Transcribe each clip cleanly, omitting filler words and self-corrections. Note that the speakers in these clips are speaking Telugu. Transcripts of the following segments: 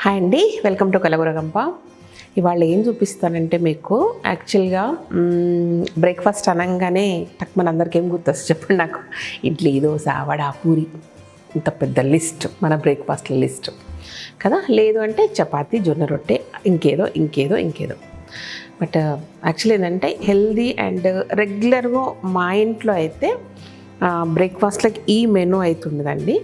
హాయ్ అండి, వెల్కమ్ టు కలగురగంప. ఇవాళ ఏం చూపిస్తానంటే మీకు యాక్చువల్గా బ్రేక్ఫాస్ట్ అనగానే మన అందరికీ ఏం గుర్తొస్తుంది చెప్పండి నాకు? ఇడ్లీ, దోశ, వడ, పూరి, ఇంత పెద్ద లిస్ట్ మన బ్రేక్ఫాస్ట్ లిస్ట్ కదా. లేదు అంటే చపాతీ, జొన్న రొట్టె, ఇంకేదో. బట్ యాక్చువల్లీ ఏంటంటే హెల్దీ అండ్ రెగ్యులర్గా మా ఇంట్లో అయితే బ్రేక్ఫాస్ట్లకి ఈ మెనూ అవుతుండదండి.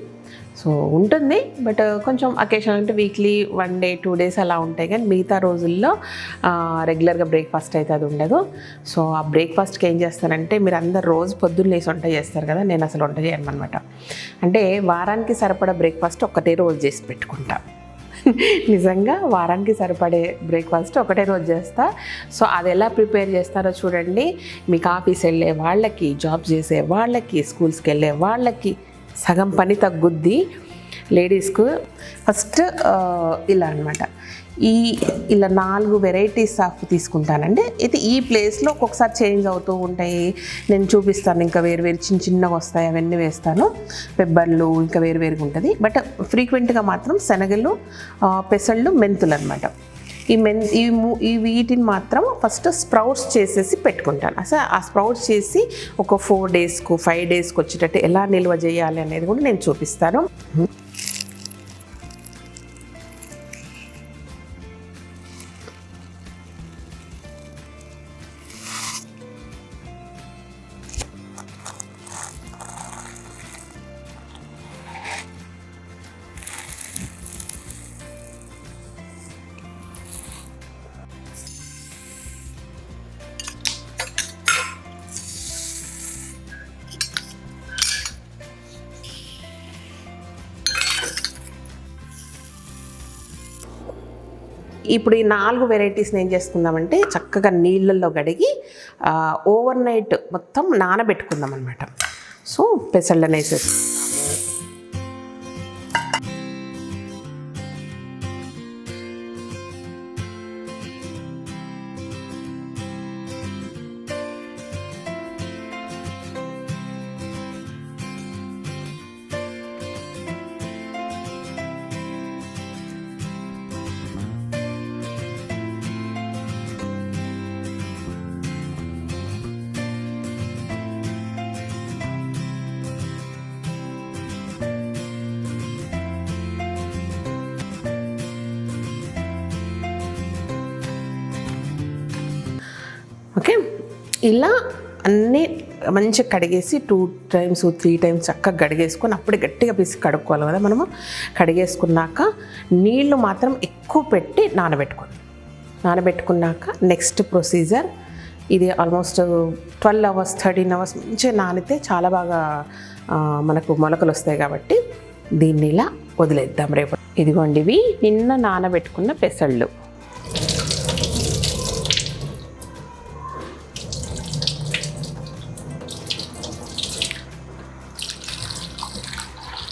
సో ఉంటుంది, బట్ కొంచెం అకేషన్ అంటే వీక్లీ 1 డే 2 డేస్ అలా ఉంటాయి, కానీ మిగతా రోజుల్లో రెగ్యులర్గా బ్రేక్ఫాస్ట్ అయితే అది ఉండదు. సో ఆ బ్రేక్ఫాస్ట్కి ఏం చేస్తానంటే, మీరు అందరు రోజు పొద్దున్న లేసి వంట చేస్తారు కదా, నేను అసలు వంట చేయను అనమాట. అంటే వారానికి సరిపడా బ్రేక్ఫాస్ట్ ఒకటే రోజు చేసి పెట్టుకుంటా. నిజంగా వారానికి సరిపడే బ్రేక్ఫాస్ట్ ఒకటే రోజు చేస్తా. సో అది ఎలా ప్రిపేర్ చేస్తారో చూడండి. మీకు ఆఫీస్ వెళ్ళే వాళ్ళకి, జాబ్ చేసే వాళ్ళకి, స్కూల్స్కి వెళ్ళే వాళ్ళకి సగం పని తగ్గుద్ది. లేడీస్కు ఫస్ట్ ఇలా అనమాట, ఇలా 4 వెరైటీస్ ఆఫ్ తీసుకుంటానండి. అయితే ఈ ప్లేస్లో ఒక్కొక్కసారి చేంజ్ అవుతూ ఉంటాయి, నేను చూపిస్తాను. ఇంకా వేరు చిన్నగా వస్తాయి, అవన్నీ వేస్తాను. పెబ్బర్లు ఇంకా వేరుగా ఉంటుంది. బట్ ఫ్రీక్వెంట్గా మాత్రం శనగలు, పెసళ్ళు, మెంతులు అనమాట. ఈ వీటిని మాత్రం ఫస్ట్ స్ప్రౌట్స్ చేసేసి పెట్టుకుంటాను. అసలు ఆ స్ప్రౌట్స్ చేసి ఒక 4 డేస్కు 5 డేస్కి వచ్చేటట్టు ఎలా నిల్వ చేయాలి అనేది కూడా నేను చూపిస్తాను. ఇప్పుడు ఈ 4 వెరైటీస్ని ఏం చేసుకుందామంటే, చక్కగా నీళ్ళల్లో కడిగి ఓవర్ నైట్ మొత్తం నానబెట్టుకుందాం అనమాట. సో పెసళ్ళని వేసేసి ఓకే, ఇలా అన్నీ మంచిగా కడిగేసి 2 times 3 times చక్కగా కడిగేసుకొని అప్పుడే గట్టిగా పీసి కడుక్కోవాలి కదా మనము. కడిగేసుకున్నాక నీళ్లు మాత్రం ఎక్కువ పెట్టి నానబెట్టుకున్నాక నెక్స్ట్ ప్రొసీజర్ ఇది. ఆల్మోస్ట్ 12 hours 13 hours మంచిగా నానితే చాలా బాగా మనకు మొలకలు వస్తాయి. కాబట్టి దీన్ని ఇలా వదిలేద్దాం రేపు. ఇదిగోండి, ఇవి నిన్న నానబెట్టుకున్న పెసళ్ళు.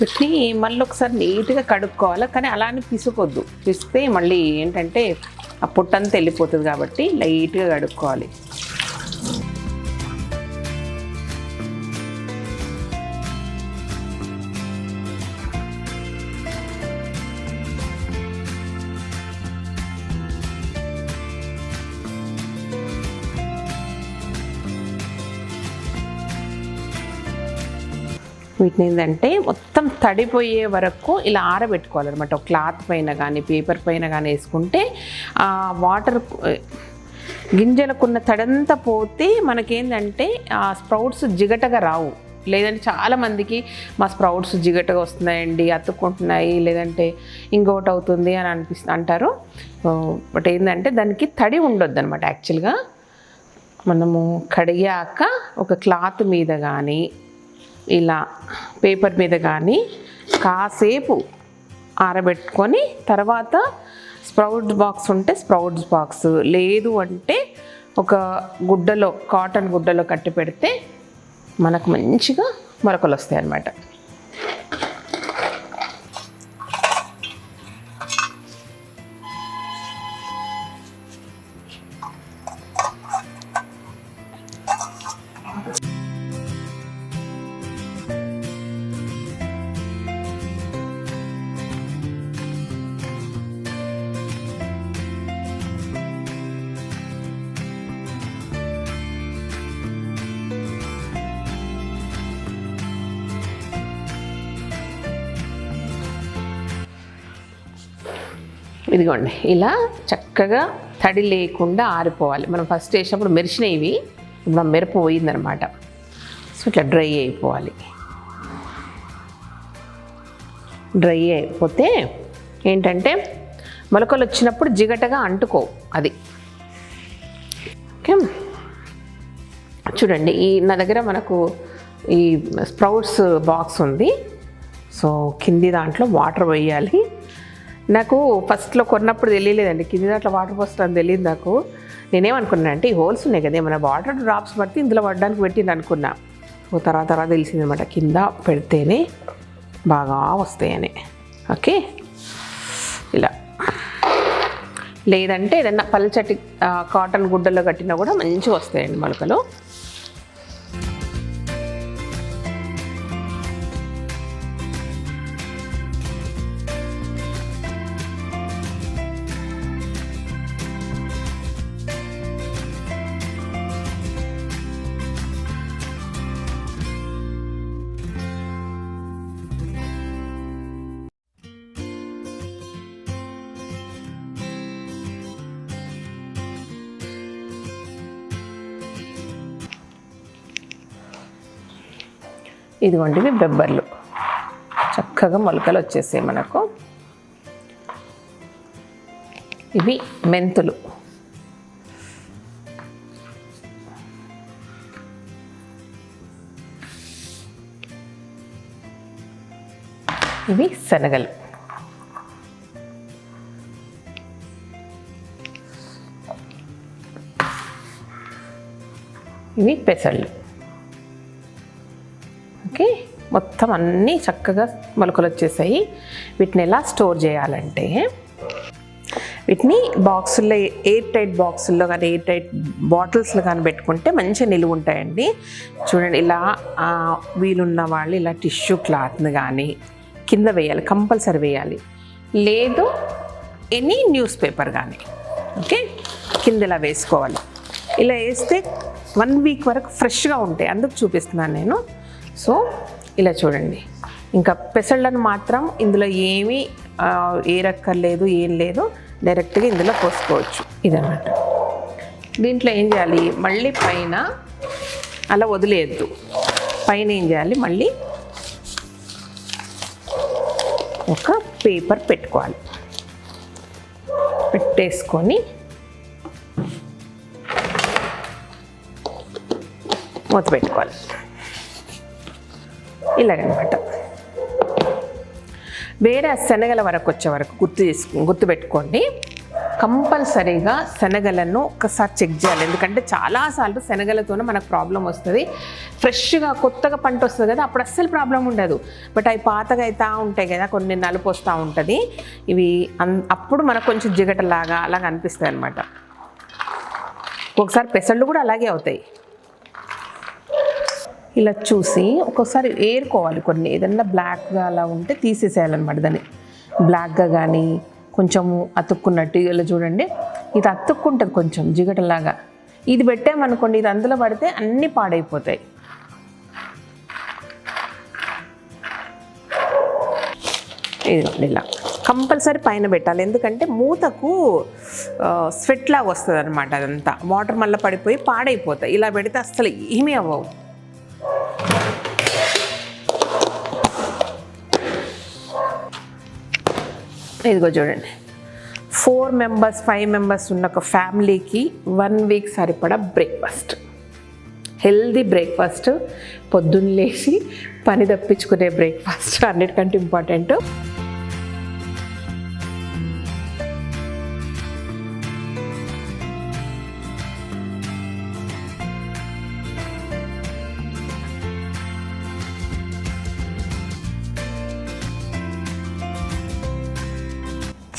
వీటిని మళ్ళీ ఒకసారి నీట్గా కడుక్కోవాలి, కానీ అలానే పిసుకొద్దు. పిసికితే మళ్ళీ ఏంటంటే ఆ పొట్టంతా వెళ్ళిపోతుంది, కాబట్టి లైట్గా కడుక్కోవాలి. వీటిని ఏంటంటే మొత్తం తడిపోయే వరకు ఇలా ఆరబెట్టుకోవాలన్నమాట. ఒక క్లాత్ పైన కానీ పేపర్ పైన కానీ వేసుకుంటే ఆ వాటర్ గింజలకున్న తడంతా పోతే మనకేంటంటే ఆ స్ప్రౌట్స్ జిగటగా రావు. లేదంటే చాలామందికి మా స్ప్రౌట్స్ జిగటగా వస్తున్నాయండి, అతుక్కుంటున్నాయి, లేదంటే ఇంకొకటి అవుతుంది అని అంటారు. బట్ ఏంటంటే దానికి తడి ఉండొద్దు అనమాట. యాక్చువల్గా మనము కడిగాక ఒక క్లాత్ మీద కానీ ఇలా పేపర్ మీద కానీ కాసేపు ఆరబెట్టుకొని తర్వాత స్ప్రౌట్స్ బాక్స్ ఉంటే స్ప్రౌట్స్ బాక్స్, లేదు అంటే ఒక గుడ్డలో, కాటన్ గుడ్డలో కట్టి పెడితే మనకు మంచిగా మొలకలు వస్తాయి అన్నమాట. ఇదిగోండి ఇలా చక్కగా తడి లేకుండా ఆరిపోవాలి. మనం ఫస్ట్ వేసినప్పుడు మెరిసినవి, ఇప్పుడు మెరుపు పోయిందనమాట. సో ఇట్లా డ్రై అయిపోవాలి. డ్రై అయిపోతే ఏంటంటే మొలకలు వచ్చినప్పుడు జిగటగా అంటుకోవు అది. ఓకే, చూడండి నా దగ్గర మనకు ఈ స్ప్రౌట్స్ బాక్స్ ఉంది. సో కింది దాంట్లో వాటర్ వేయాలి. నాకు ఫస్ట్లో కొన్నప్పుడు తెలియలేదండి కింది దాంట్లో వాటర్ పోస్తాను తెలియదు నాకు. నేనేమనుకున్నా అంటే ఈ హోల్స్ ఉన్నాయి కదా, ఏమైనా వాటర్ డ్రాప్స్ పడితే ఇందులో పడడానికి పెట్టింది అనుకున్నా. సో తర్వాత తెలిసిందనమాట కింద పెడితేనే బాగా వస్తాయని. ఓకే, ఇలా లేదంటే ఏదన్నా పల్చటి కాటన్ గుడ్డలో కట్టినా కూడా మంచిగా వస్తాయండి మొలకలు. ఇదిగోండి ఇవి బెబ్బర్లు, చక్కగా మొలకలు వచ్చేసాయి మనకు. ఇవి మెంతులు, ఇవి శనగలు, ఇవి పెసళ్ళు. ఓకే, మొత్తం అన్నీ చక్కగా మొలకలు వచ్చేసాయి. వీటిని ఎలా స్టోర్ చేయాలంటే వీటిని బాక్సుల్లో, ఎయిర్ టైట్ బాక్సుల్లో కానీ ఎయిర్ టైట్ బాటిల్స్లో కానీ పెట్టుకుంటే మంచిగా నిలువ ఉంటాయండి. చూడండి ఇలా వీలున్న వాళ్ళు ఇలా టిష్యూ క్లాత్ని కానీ కింద వేయాలి, కంపల్సరీ వేయాలి. లేదు ఎనీ న్యూస్ పేపర్ కానీ ఓకే కింద ఇలా వేసుకోవాలి. ఇలా వేస్తే 1 వీక్ వరకు ఫ్రెష్గా ఉంటాయి, అందుకు చూపిస్తున్నాను నేను. సో ఇలా చూడండి, ఇంకా పెసళ్ళను మాత్రం ఇందులో ఏమీ ఏరక్కర్లేదు, ఏం లేదు, డైరెక్ట్గా ఇందులో పోసుకోవచ్చు. ఇదన్నమాట. దీంట్లో ఏం చేయాలి, మళ్ళీ పైన అలా వదిలేయద్దు. పైన ఏం చేయాలి, మళ్ళీ ఒక పేపర్ పెట్టుకోవాలి. పెట్టేసుకొని మూత పెట్టుకోవాలి. ఇలాగనమాట. వేరే శనగల వరకు వచ్చే వరకు గుర్తుపెట్టుకోండి. కంపల్సరీగా శనగలను ఒకసారి చెక్ చేయాలి. ఎందుకంటే చాలాసార్లు శనగలతోనే మనకు ప్రాబ్లం వస్తుంది. ఫ్రెష్గా కొత్తగా పంట వస్తుంది కదా, అప్పుడు అస్సలు ప్రాబ్లం ఉండదు. బట్ అవి పాతగా అవుతూ ఉంటాయి కదా, కొన్ని నలుపు వస్తూ ఉంటుంది. ఇవి అప్పుడు మనకు కొంచెం జిగటలాగా అలాగ అనిపిస్తుంది అనమాట. ఒకసారి పెసళ్ళు కూడా అలాగే అవుతాయి. ఇలా చూసి ఒక్కొక్కసారి ఏరుకోవాలి. కొన్ని ఏదన్నా బ్లాక్గా అలా ఉంటే తీసేసేయాలన్నమాట. దాన్ని బ్లాక్గా కానీ కొంచెము అతుక్కున్నట్టు ఇలా చూడండి, ఇది అతుక్కుంటుంది కొంచెం జిగటలాగా. ఇది పెట్టామనుకోండి, ఇది అందులో పడితే అన్నీ పాడైపోతాయి. ఇది ఇలా కంపల్సరీ పైన పెట్టాలి. ఎందుకంటే మూతకు స్వెట్ లాగా వస్తుంది అనమాట. అదంతా వాటర్ మళ్ళీ పడిపోయి పాడైపోతాయి. ఇలా పెడితే అస్సలు ఏమీ అవ్వవు. ఇదిగో చూడండి, 4 మెంబర్స్ 5 మెంబర్స్ ఉన్న ఒక ఫ్యామిలీకి 1 వీక్ సరిపడా బ్రేక్ఫాస్ట్, హెల్దీ బ్రేక్ఫాస్ట్, పొద్దున్న లేచి పని తప్పించుకునే బ్రేక్ఫాస్ట్ అన్నిటికంటే ఇంపార్టెంట్.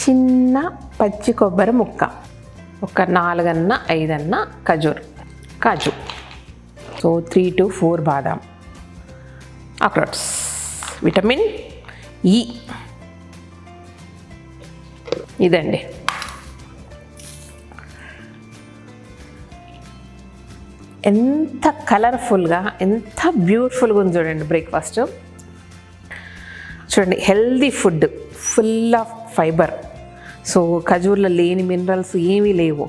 చిన్న పచ్చి కొబ్బరి ముక్క, ఒక 4 5 కాజు, so 3 to 4 badam, అక్రోట్స్, vitamin E. ఇదండి. ఎంత కలర్ఫుల్గా, ఎంత బ్యూటిఫుల్గా ఉంది చూడండి బ్రేక్ఫాస్ట్. చూడండి, healthy food, full of fibre, so ఖజూర్లో లేని మినరల్స్ ఏమీ లేవు.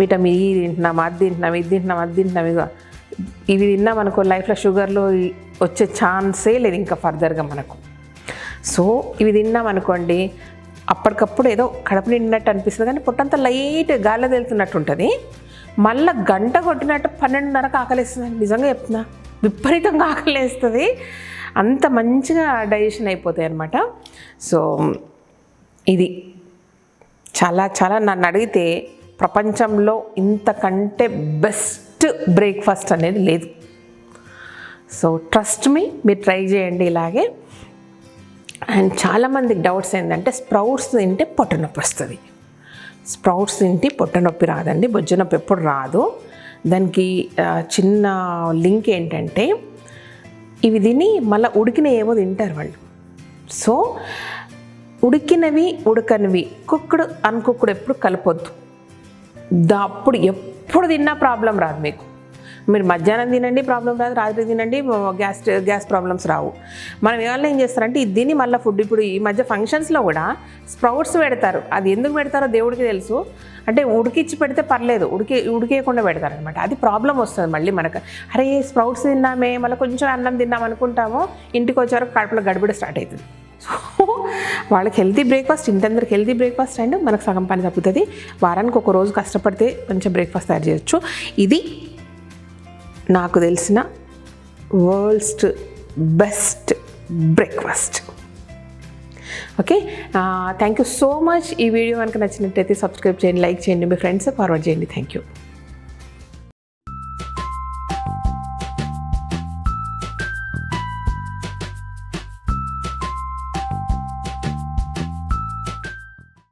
విటమిన్ ఈ తింటున్నాం, అది తింటున్నాం, ఇది తింటున్నాం, అది తింటున్నాం, ఇవి తిన్నాం అనుకో లైఫ్లో షుగర్లో వచ్చే ఛాన్సే లేదు ఇంకా ఫర్దర్గా మనకు. సో ఇవి తిన్నాం అనుకోండి అప్పటికప్పుడు ఏదో కడుపు నిండినట్టు అనిపిస్తుంది, కానీ పొట్టంతా లైట్ గాల్లో తేలుతున్నట్టు ఉంటుంది. మళ్ళీ గంట కొట్టినట్టు 12:30కి ఆకలిస్తుంది. నిజంగా చెప్తున్నా, విపరీతంగా ఆకలిస్తుంది. అంత మంచిగా డైజెషన్ అయిపోతాయి అన్నమాట. సో ఇది చాలా చాలా నన్ను అడిగితే ప్రపంచంలో ఇంతకంటే బెస్ట్ బ్రేక్ఫాస్ట్ అనేది లేదు. సో ట్రస్ట్ మీ, మీరు ట్రై చేయండి ఇలాగే. అండ్ చాలామందికి డౌట్స్ ఏంటంటే స్ప్రౌట్స్ తింటే పొట్ట నొప్పి వస్తుంది. స్ప్రౌట్స్ తింటే పొట్ట నొప్పి రాదండి, బొజ్జ నొప్పి ఎప్పుడు రాదు. దానికి చిన్న లింక్ ఏంటంటే ఇవి తిని మళ్ళీ ఉడికినవి ఏమో తింటారు వాళ్ళు. సో ఉడికినవి ఉడకనివి, కుక్కుడు అన్కుక్కుడు ఎప్పుడు కలపొద్దు. అప్పుడు ఎప్పుడు తిన్నా ప్రాబ్లం రాదు మీకు. మీరు మధ్యాహ్నం తినండి ప్రాబ్లం రాదు, రాత్రి తినండి గ్యాస్ ప్రాబ్లమ్స్ రావు. మనం ఏమన్నా ఏం చేస్తారంటే ఇది తిని మళ్ళీ ఫుడ్, ఇప్పుడు ఈ మధ్య ఫంక్షన్స్లో కూడా స్ప్రౌట్స్ పెడతారు. అది ఎందుకు పెడతారో దేవుడికి తెలుసు. అంటే ఉడికిచ్చి పెడితే పర్లేదు, ఉడికేయకుండా పెడతారనమాట. అది ప్రాబ్లం వస్తుంది మళ్ళీ మనకు. అరే స్ప్రౌట్స్ తిన్నామే, మళ్ళీ కొంచెం అన్నం తిన్నాం అనుకుంటాము, ఇంటికి వచ్చేవరకు కడుపులో గడిబిడ స్టార్ట్ అవుతుంది. సో వాళ్ళకి హెల్తీ బ్రేక్ఫాస్ట్, ఇంటందరికి హెల్తీ బ్రేక్ఫాస్ట్ అండ్ మనకు సగం పని తప్పుతుంది. వారానికి ఒక రోజు కష్టపడితే మంచి బ్రేక్ఫాస్ట్ తయారు చేయొచ్చు. ఇది నాకు తెలిసిన world's best breakfast. Okay, thank you so much. ఈ వీడియో కనుక నచ్చినట్టయితే సబ్స్క్రైబ్ చేయండి, లైక్ చేయండి, మీ ఫ్రెండ్స్ ఫార్వర్డ్ చేయండి. Thank you.